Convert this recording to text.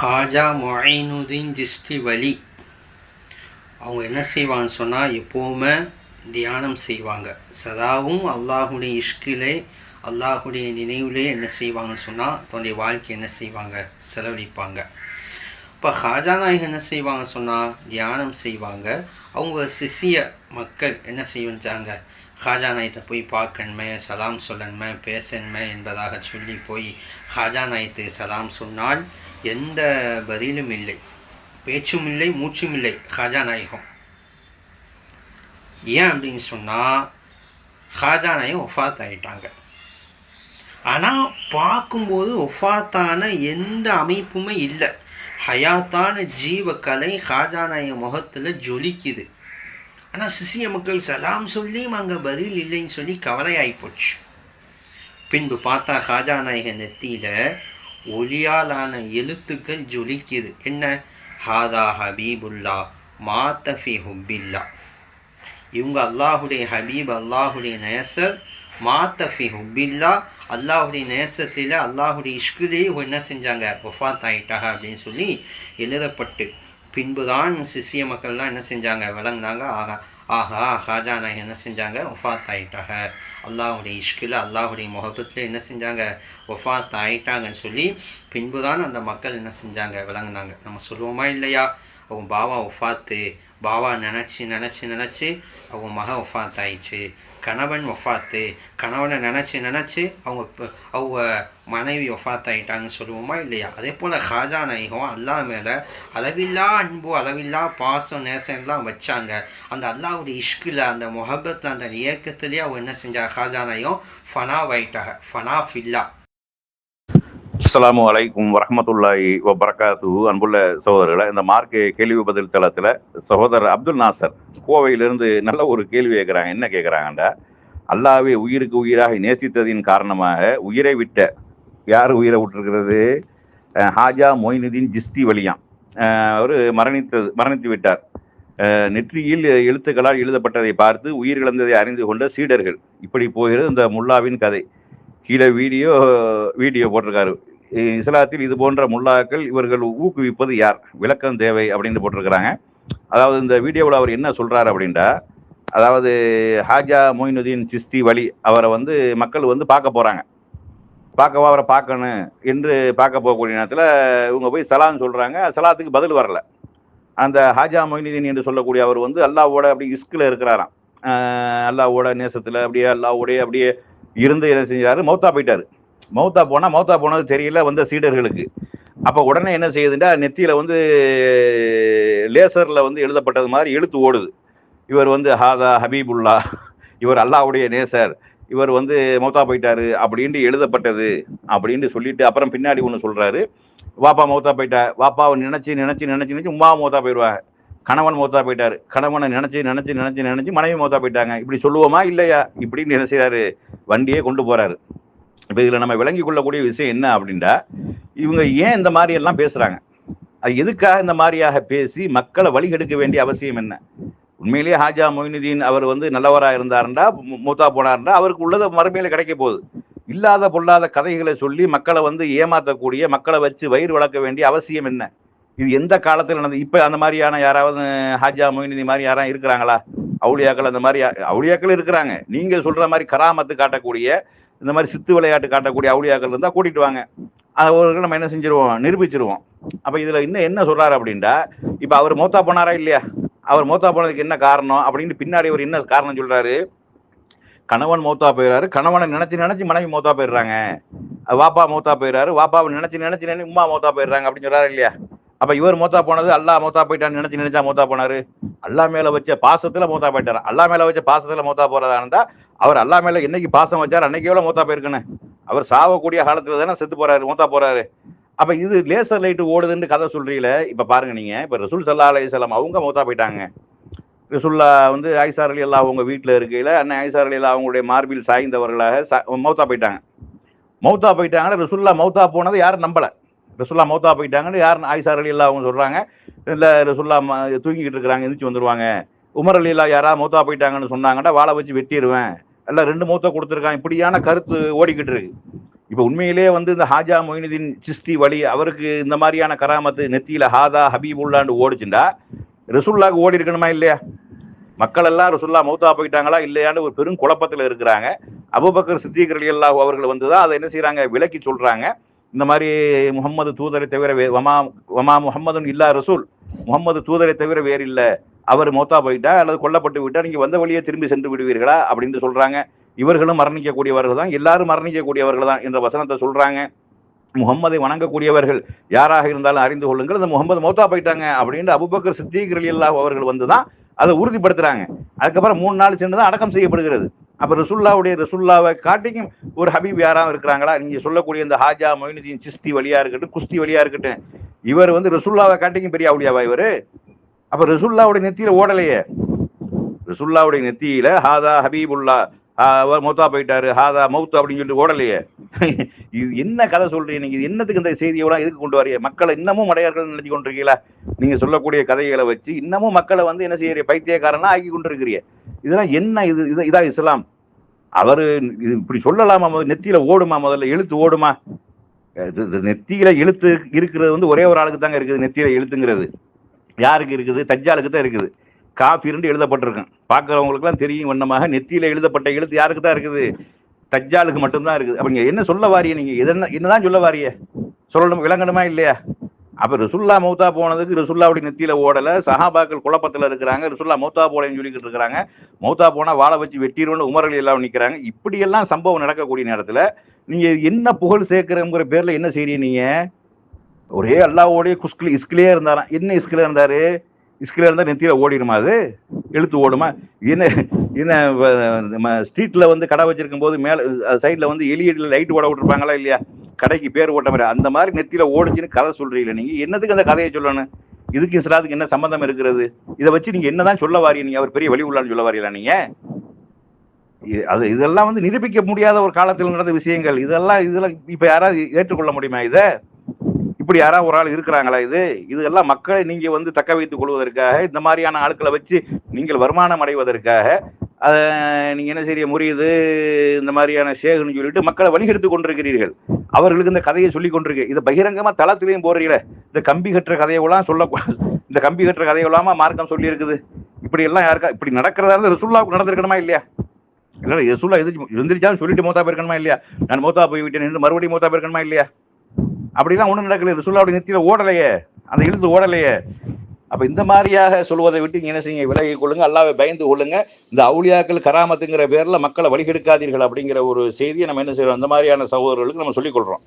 ஹாஜா மொயினுதீன் சிஸ்தி வலி அவங்க என்ன செய்வாங்கன்னு சொன்னால் எப்போவுமே தியானம் செய்வாங்க. சதாவும் அல்லாஹுடைய இஷ்கிலே அல்லாஹுடைய நினைவிலே என்ன செய்வாங்கன்னு சொன்னால் தன்னுடைய வாழ்க்கை என்ன செய்வாங்க செலவழிப்பாங்க. இப்போ ஹாஜா நாயகம் என்ன செய்வாங்க சொன்னால் தியானம் செய்வாங்க. அவங்க சிசிய மக்கள் என்ன செய்வாங்க, ஹாஜா நாயத்தை போய் பார்க்கணுமே, சலாம் சொல்லணுமே, பேசணுமே என்பதாக சொல்லி போய் ஹாஜா நாயத்துக்கு சலாம் சொன்னால் எந்த பதிலும் இல்லை, பேச்சும் இல்லை, மூச்சும் இல்லை ஹாஜா நாயகம். ஏன் அப்படின்னு சொன்னால் ஹாஜா நாயகம் ஒஃபாத் ஆகிட்டாங்க. ஆனால் பார்க்கும்போது ஒஃபாத்தான எந்த அமைப்புமே இல்லை. ஹயாத்தான ஜீவக்கலை ஹாஜா நாயக முகத்தில் ஜொலிக்குது. ஆனால் சிசிய மக்கள் சலாம் சொல்லியும் அங்கே பதில் இல்லைன்னு சொல்லி கவலையாகிப்போச்சு. பின்பு பார்த்தா ஹாஜா நாயக நெத்தியில் ஒலியாலான எழுத்துக்கள் ஜொலிக்குது. என்ன? ஹாதா ஹபீபுல்லா மாத்தஃபி ஹுப்பில்லா. இவங்க அல்லாஹுடைய ஹபீப், அல்லாஹுடைய நேசர். மாத்தஃபி ஹுப்பில்லா, அல்லாஹுடைய நேசத்தில் அல்லாஹுடைய இஷ்குலேயே என்ன செஞ்சாங்க, வஃபாத் ஆகிட்டாங்க அப்படின்னு சொல்லி எழுதப்பட்டு பின்புதான் சிசிய மக்கள்லாம் என்ன செஞ்சாங்க, விளங்குனாங்க. ஆஹா ஹாஜா நாயகம் என்ன செஞ்சாங்க, வஃபாத் ஆகிட்டாங்க. அல்லாஹுடைய இஷ்கில் அல்லாஹுடைய முகப்பத்தில் என்ன செஞ்சாங்க, வஃபாத் ஆகிட்டாங்கன்னு சொல்லி பின்புதான் அந்த மக்கள் என்ன செஞ்சாங்க, விளங்குனாங்க. நம்ம சொல்லுவோமா இல்லையா, அவங்க பாவா வஃபாத்து, பாவா நினச்சி அவங்க மக வஃபாத் ஆயிடுச்சு, கணவன் வஃபாத்து, கணவனை நினச்சி அவங்க மனைவி வஃபாத் ஆகிட்டாங்கன்னு சொல்லுவோமா இல்லையா. அதே போல் ஹாஜா நாயகம் அல்லாஹ் மேலே அளவில்லா அன்பு, அளவில்லா பாசம், நேசம்லாம் வச்சாங்க. அந்த அல்லாஹுடைய இஷ்கில், அந்த முஹப்பத்தில், அந்த இயக்கத்திலேயே அவங்க என்ன செஞ்சாங்க, ஹாஜா நாயகம் ஃபனாவாயிட்டாங்க. ஃபனா ஃபில்லா. அஸ்ஸலாமு அலைக்கும் வரஹ்மத்துல்லாஹி வபரகாத்துஹு. அன்புள்ள சகோதரர்களை, இந்த மார்க் கேள்வி பதில் தளத்தில் சகோதரர் அப்துல் நாசர் கோவையிலிருந்து நல்ல ஒரு கேள்வி கேட்குறாங்க. என்ன கேட்குறாங்கண்டா, அல்லாஹ்வை உயிருக்கு உயிராக நேசித்ததின் காரணமாக உயிரை விட்ட, யார் உயிரை விட்டுருக்கிறது, ஹாஜா மொயினுதீன் சிஸ்தி வலியாம். அவர் மரணித்து விட்டார். நெற்றியில் எழுத்துக்களால் எழுதப்பட்டதை பார்த்து உயிர் இழந்ததை அறிந்து கொண்ட சீடர்கள். இப்படி போகிறது இந்த முல்லாவின் கதை. கீழே வீடியோ போட்டிருக்காரு. இஸ்லாத்தில் இது போன்ற முல்லாக்கள் இவர்கள் ஊக்குவிப்பது யார், விளக்கம் தேவை அப்படின்னு போட்டிருக்கிறாங்க. அதாவது இந்த வீடியோவில் அவர் என்ன சொல்றாரு அப்படின்டா, அதாவது ஹாஜா மொயினுதீன் சிஸ்தி வலி அவரை மக்கள் பார்க்க போறாங்க. அவரை பார்க்கணும் என்று பார்க்க போகக்கூடிய நேரத்தில் இவங்க போய் சலான்னு சொல்றாங்க. சலாத்துக்கு பதில் வரல. அந்த ஹாஜா மொயினுதீன் என்று சொல்லக்கூடிய அவர் அல்லாவோட அப்படி இஸ்கில் இருக்கிறாராம். அல்லாவோட நேசத்தில் அப்படியே அல்லாவோடைய அப்படியே இருந்து என்ன செஞ்சாரு, மௌத்தா போயிட்டாரு. மௌத்தா போனது தெரியல வந்த சீடர்களுக்கு. அப்போ உடனே என்ன செய்யுதுண்டா, நெத்தியில லேசர்ல எழுதப்பட்டது மாதிரி எழுத்து ஓடுது. இவர் ஹாதா ஹபீபுல்லா, இவர் அல்லாஹ்வுடைய நேசர், இவர் மௌத்தா போயிட்டாரு அப்படின்னு எழுதப்பட்டது அப்படின்னு சொல்லிட்டு அப்புறம் பின்னாடி ஒன்று சொல்றாரு, வாப்பா மௌத்தா போயிட்டா, வாப்பாவை நினைச்சு உமா மௌத்தா போயிடுவாங்க. கணவன் மௌத்தா போயிட்டாரு, கணவனை நினைச்சு மனைவி மௌத்தா போயிட்டாங்க. இப்படி சொல்லுவோமா இல்லையா இப்படின்னு என்ன செய்யறாரு, வண்டியே கொண்டு போறாரு. இப்ப இதுல நம்ம விளங்கி கொள்ளக்கூடிய விஷயம் என்ன அப்படின்டா, இவங்க ஏன் இந்த மாதிரி எல்லாம் பேசுறாங்க, அது எதுக்காக இந்த மாதிரியாக பேசி மக்களை வழிகெடுக்க வேண்டிய அவசியம் என்ன? உண்மையிலேயே ஹாஜா மொயினுதீன் அவர் நல்லவரா இருந்தாருண்டா, மூத்தா போனாருண்டா, அவருக்கு உள்ளதை மறுமையில கிடைக்க போகுது. இல்லாத பொல்லாத கதைகளை சொல்லி மக்களை ஏமாற்றக்கூடிய, மக்களை வச்சு வயிறு வளர்க்க வேண்டிய அவசியம் என்ன? இது எந்த காலத்தில் நடந்தது? இப்ப அந்த மாதிரியான யாராவது ஹாஜா மொயினுதீன் மாதிரி யாராவது இருக்கிறாங்களா? அவுளியாக்கள் அந்த மாதிரி அவுளியாக்கள் இருக்கிறாங்க. நீங்க சொல்ற மாதிரி கராமத்து காட்டக்கூடிய, இந்த மாதிரி சித்து விளையாட்டு காட்டக்கூடிய அவுளியாக்கள் இருந்தா கூட்டிட்டு வாங்க, அவர்கள் நம்ம என்ன செஞ்சிருவோம், நிரூபிச்சிருவோம். அப்ப இதுல இன்னும் என்ன சொல்றாரு அப்படின்டா, இப்ப அவர் மௌத்தா போனாரா இல்லையா, அவர் மௌத்தா போனதுக்கு என்ன காரணம் அப்படின்னு பின்னாடி அவர் என்ன காரணம் சொல்றாரு, கணவன் மௌத்தா போயிடுறாரு, கணவனை நினைச்சு மனைவி மௌத்தா போயிடுறாங்க, வாப்பா மௌத்தா போயிடுறாரு, வாப்பாவை நினைச்சு உமா மௌத்தா போயிடுறாங்க அப்படின்னு சொல்றாரு இல்லையா. அப்ப இவர் மௌத்தா போனது அல்லாஹ் மௌத்தா போயிட்டான்னு நினைச்சா மௌத்தா போனாரு, அல்லாஹ் மேல வச்ச பாசத்துல மௌத்தா போயிட்டாரு. அல்லாஹ் மேல வச்ச பாசத்துல மௌத்தா போறதா இருந்தா அவர் அல்லாஹ் மேல என்னைக்கு பாசம் வச்சார் அன்னைக்கு எவ்வளவு மௌத்தா போயிருக்குன்னு, அவர் சாவக்கூடிய காலத்துல தானே செத்து போறாரு, மௌத்தா போறாரு. அப்ப இது லேசர் லைட் ஓடுதுன்னு கதை சொல்றீங்களே. இப்ப பாருங்க, நீங்க இப்ப ரசூல் ஸல்லல்லாஹு அலைஹி வஸல்லம் அவங்க மௌத்தா போயிட்டாங்க. ரசூல்லா ஆயிஷா ரலியல்லாஹு அவங்க வீட்டுல இருக்கையில அண்ணன் ஆயிஷா ரலியல்லாஹு அவங்களுடைய மார்பில் சாய்ந்தவர்களாக மௌத்தா போயிட்டாங்க. மௌத்தா போயிட்டாங்கன்னா ரசூல்லா மௌத்தா போனதை யாரும் நம்பல. ரசூல்லா மௌத்தா போயிட்டாங்கன்னு யார் ஆயிஷா ரலியல்லாஹு அவங்க சொல்றாங்க, இல்ல ரசூல்லா தூங்கிக்கிட்டு இருக்கிறாங்க, எந்திரிச்சு வந்துருவாங்க. உமர் ரலியல்லாஹு யாராவது மௌத்தா போயிட்டாங்கன்னு சொன்னாங்கன்னா வாழை வச்சு வெட்டிடுவேன், எல்லாம் 2 மௌத்தா கொடுத்துருக்காங்க. இப்படியான கருத்து ஓடிக்கிட்டு இருக்கு. இப்ப உண்மையிலே வந்து இந்த ஹாஜா மொயினுதீன் சிஸ்தி வழி அவருக்கு இந்த மாதிரியான கராமத்து நெத்தியில ஹாதா ஹபீபுல்லான்னு ஓடிச்சுண்டா ரசூல்லாவுக்கு ஓடி இருக்கணுமா இல்லையா? மக்கள் எல்லாம் ரசூல்லா மௌத்தா போயிட்டாங்களா இல்லையான்னு ஒரு பெரும் குழப்பத்தில் இருக்கிறாங்க. அபூபக்கர் சித்திக் ரலியல்லாஹு அவர்கள் வந்துதான் அதை என்ன செய்யறாங்க, விலக்கி சொல்றாங்க. இந்த மாதிரி முகம்மது தூதரை தவிர வமா முகம்மதுன் இல்லா ரசூல், முகம்மது தூதரை தவிர வேறு இல்ல, அவர் மௌத்தா போயிட்டா அல்லது கொல்லப்பட்டு விட்டா நீங்க வந்த வழியே திரும்பி சென்று விடுவீர்களா அப்படின்னு சொல்றாங்க. இவர்களும் மரணிக்கக்கூடியவர்கள் தான், எல்லாரும் மரணிக்கக்கூடியவர்கள் தான் என்ற வசனத்தை சொல்றாங்க. முகம்மதை வணங்கக்கூடியவர்கள் யாராக இருந்தாலும் அறிந்து கொள்ளுங்கள், அந்த முகமது மௌத்தா போயிட்டாங்க அப்படின்னு அபூபக்கர் சித்திக் ரலியல்லாஹு அவர்கள் வந்துதான் அதை உறுதிப்படுத்துறாங்க. அதுக்கப்புறம் 3 நாள் சென்றுதான் அடக்கம் செய்யப்படுகிறது. அப்ப ரசூல்லாவை காட்டிக்கும் ஒரு ஹபீப் யாராவது இருக்கிறாங்களா? நீங்க சொல்லக்கூடிய இந்த ஹாஜா மொயினுதீன் சிஸ்தி வழியா இருக்கட்டும், குஸ்தி வழியா இருக்கட்டும், இவர் வந்து ரசூல்லாவை காட்டிக்கும் பெரிய அவுலியாவா இவரு? அப்ப ரசூல்லாவுடைய நெத்தியில ஓடலையே. ரசூல்லாவுடைய நெத்தியில ஹாதா ஹபீபுல்லா அவர் மௌத்தா போயிட்டாரு, ஹாதா மௌத் அப்படின்னு சொல்லிட்டு ஓடலையே. இது என்ன கதை சொல்றீங்க நீங்க? இது என்னத்துக்கு இந்த செய்தியெல்லாம் எதுக்கு கொண்டு வரீங்க? மக்களை இன்னமும் அடையார்கள் நினைச்சு கொண்டிருக்கீங்களா? நீங்க சொல்லக்கூடிய கதைகளை வச்சு இன்னமும் மக்களை வந்து என்ன செய்யறீங்க, பைத்தியக்காரனா ஆக்கி கொண்டிருக்கிறீங்க. இதெல்லாம் என்ன? இதான் இஸ்லாம்? அவரு இது இப்படி சொல்லலாமா? நெத்தியில ஓடுமா? முதல்ல எழுத்து ஓடுமா? நெத்தியில எழுத்து இருக்கிறது வந்து ஒரே ஒரு ஆளுக்கு தாங்க இருக்குது. நெத்தியில எழுத்துங்கிறது யாருக்கு இருக்குது? தஜ்ஜாலுக்கு தான் இருக்குது. காஃபிர்னு எழுதப்பட்டிருக்கும். பார்க்கிறவங்களுக்கு எல்லாம் தெரியும் வண்ணமாக. நெத்தியில எழுதப்பட்ட எழுத்து யாருக்கு தான் இருக்குது? தஜ்ஜாலுக்கு மட்டும்தான் இருக்குது. அப்ப நீங்க என்ன சொல்ல வாரிய? நீங்க என்னதான் சொல்ல வாரிய? சொல்லணும், விளங்கணுமா இல்லையா? அப்ப ரசூல்லா மௌத்தா போனதுக்கு ரசூல்லாவுடைய நெத்தியில ஓடல, சஹாபாக்கள் குழப்பத்துல இருக்கிறாங்க, ரசூல்லா மௌத்தா போலன்னு சொல்லிக்கிட்டு இருக்கிறாங்க. மௌத்தா போனா வாழை வச்சு வெட்டிடுவோம்னு உமர்கள் எல்லாம் நிக்கிறாங்க. இப்படி எல்லாம் சம்பவம் நடக்கக்கூடிய நேரத்துல நீங்க என்ன புகழ் சேர்க்கிறங்கிற பேர்ல என்ன செய்றீங்க நீங்க? ஒரே அல்லாஹ்வோடைய இஸ்கிலே இருந்தாராம். என்ன இஸ்கில இருந்தாரு? இஸ்கில இருந்தா நெத்தியில ஓடிடுமா? அது எழுத்து ஓடுமா? என்ன ஸ்ட்ரீட்ல வந்து கடை வச்சிருக்கும் போது மேல சைட்ல வந்து எலியடியில் லைட் ஓட விட்டுருப்பாங்களா இல்லையா? கடைக்கு பேர் ஓட்ட மாதிரி அந்த மாதிரி நெத்தியில ஓடிச்சுன்னு கதை சொல்றீங்க. நீங்க என்னதுக்கு அந்த கதையை சொல்லணும்? இதுக்கு இஸ்லாத்துக்கு என்ன சம்பந்தம் இருக்கிறது? இதை வச்சு நீங்க என்னதான் சொல்ல வாரீங்க? நீங்க அவர் பெரிய வழி உள்ளான்னு சொல்ல வாரீங்களா நீங்க? இதெல்லாம் வந்து நிரூபிக்க முடியாத ஒரு காலத்தில் நடந்த விஷயங்கள். இதெல்லாம் இப்ப யாராவது ஏற்றுக்கொள்ள முடியுமா? இப்படி யாராவது ஒரு ஆள் இருக்கிறாங்களா? இதெல்லாம் மக்களை நீங்க வந்து தக்க வைத்துக் கொள்வதற்காக இந்த மாதிரியான ஆட்களை வச்சு நீங்கள் வருமானம் அடைவதற்காக நீங்க என்ன செய்ய முடியுது? இந்த மாதிரியான ஷேகுன்னு சொல்லிட்டு மக்களை வழிகெடுத்து கொண்டிருக்கிறீர்கள். அவர்களுக்கு இந்த கதையை சொல்லி கொண்டிருக்கு. இதை பகிரங்கமா தளத்திலையும் போடுறீங்களே. இந்த கம்பி கட்டுற கதையெல்லாம் இந்த கம்பி கட்டுற கதையெல்லாமா மார்க்கம் சொல்லி இருக்குது. இப்படி எல்லாம் யாருக்கா இப்படி நடக்கிறதா இருந்தா ரசூலுல்லாஹ்வுக்கு நடந்திருக்கணுமா இல்லையா? இல்ல ரசூலுல்லாஹ் எந்திரிச்சாலும் சொல்லிட்டு மௌத்தா போயிருக்கணுமா இல்லையா? நான் மௌத்தா போய் விட்டேன் என்று மறுபடியும் மௌத்தா போயிருக்கணுமா இல்லையா? அப்படிலாம் ஒண்ணும் நடக்கல. ரசூலுல்லாஹ்வுடைய நெத்தியில ஓடலையே, அந்த எழுத்து ஓடலையே. அப்ப இந்த மாதிரியாக சொல்வதை விட்டு நீங்க என்ன செய்யுங்க, விலகிக் கொள்ளுங்க, அல்லாஹ்வை பயந்து கொள்ளுங்க. இந்த அவுலியாக்கள் கராமத்துங்கிற பேர்ல மக்களை வழிகெடுக்காதீர்கள் அப்படிங்கிற ஒரு செய்தியை நம்ம என்ன செய்யறோம், அந்த மாதிரியான சகோதரர்களுக்கு நம்ம சொல்லிக் கொள்றோம்.